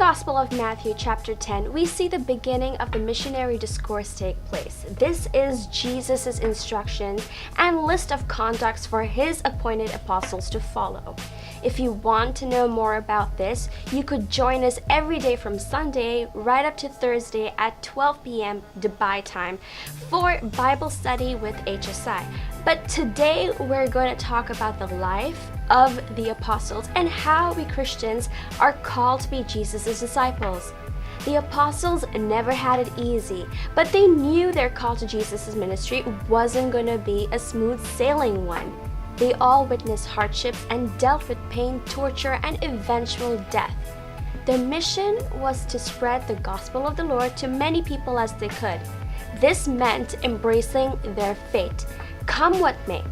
Gospel of Matthew chapter 10, we see the beginning of the missionary discourse take place. This is Jesus' instructions and list of conducts for his appointed apostles to follow. If you want to know more about this, you could join us every day from Sunday right up to Thursday at 12 p.m. Dubai time for Bible study with HSI. But today we're going to talk about the life of the apostles and how we Christians are called to be Jesus' disciples. The apostles never had it easy, but they knew their call to Jesus' ministry wasn't going to be a smooth sailing one. They all witnessed hardships and dealt with pain, torture, and eventual death. Their mission was to spread the gospel of the Lord to many people as they could. This meant embracing their fate, come what may.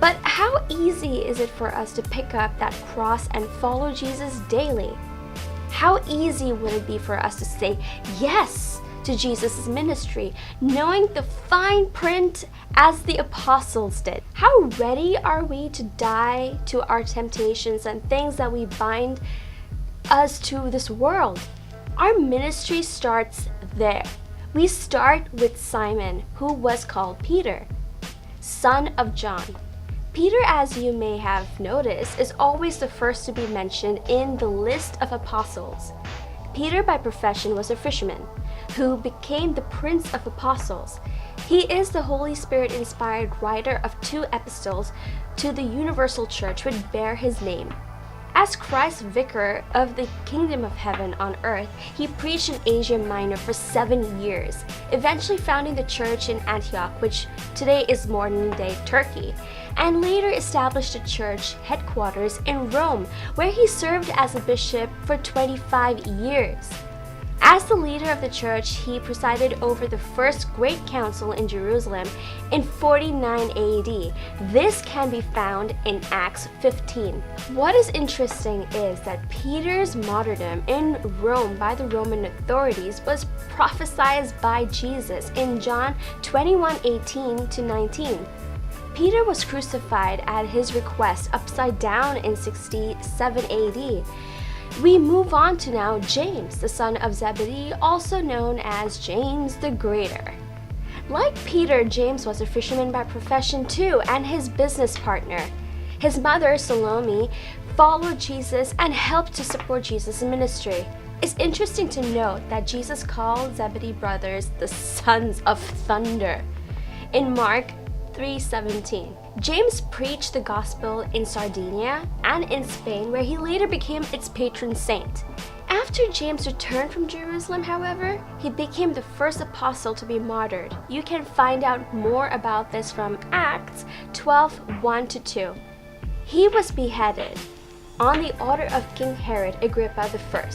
But how easy is it for us to pick up that cross and follow Jesus daily? How easy would it be for us to say yes to Jesus' ministry, knowing the fine print as the apostles did? How ready are we to die to our temptations and things that we bind us to this world? Our ministry starts there. We start with Simon, who was called Peter, son of John. Peter, as you may have noticed, is always the first to be mentioned in the list of apostles. Peter, by profession, was a fisherman who became the Prince of Apostles. He is the Holy Spirit-inspired writer of 2 epistles to the universal church which bear his name. As Christ's vicar of the kingdom of heaven on earth, he preached in Asia Minor for 7 years, eventually founding the church in Antioch, which today is modern-day Turkey, and later established a church headquarters in Rome, where he served as a bishop for 25 years. As the leader of the church, he presided over the first great council in Jerusalem in 49 AD. This can be found in Acts 15. What is interesting is that Peter's martyrdom in Rome by the Roman authorities was prophesied by Jesus in John 21:18 to 19. Peter was crucified at his request upside down in 67 AD. We move on to now James, the son of Zebedee, also known as James the Greater. Like Peter, James was a fisherman by profession too, and his business partner. His mother, Salome, followed Jesus and helped to support Jesus' ministry. It's interesting to note that Jesus called Zebedee brothers the sons of thunder in Mark 3:17. James preached the gospel in Sardinia and in Spain, where he later became its patron saint. After James returned from Jerusalem, however, he became the first apostle to be martyred. You can find out more about this from Acts 12:1-2. He was beheaded on the order of King Herod Agrippa I.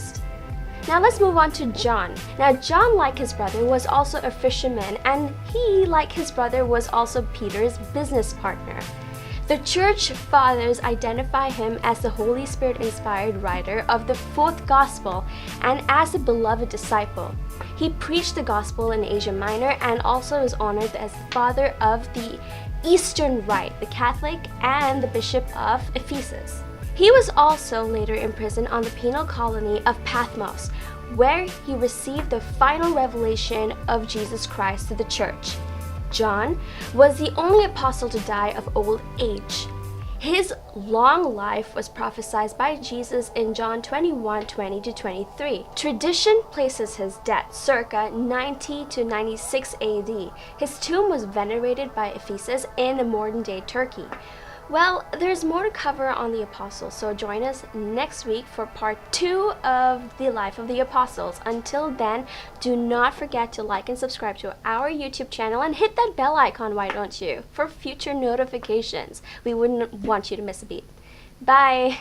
Now let's move on to John. Now John, like his brother, was also a fisherman, and he, like his brother, was also Peter's business partner. The church fathers identify him as the Holy Spirit-inspired writer of the 4th gospel and as a beloved disciple. He preached the gospel in Asia Minor and also is honored as the father of the Eastern Rite, the Catholic, and the Bishop of Ephesus. He was also later imprisoned on the penal colony of Patmos, where he received the final revelation of Jesus Christ to the church. John was the only apostle to die of old age. His long life was prophesied by Jesus in John 21:20-23. Tradition places his death circa 90 to 96 AD. His tomb was venerated by Ephesus in the modern-day Turkey. Well, there's more to cover on the apostles, so join us next week for part 2 of the life of the apostles. Until then, do not forget to like and subscribe to our YouTube channel and hit that bell icon, why don't you, for future notifications. We wouldn't want you to miss a beat. Bye!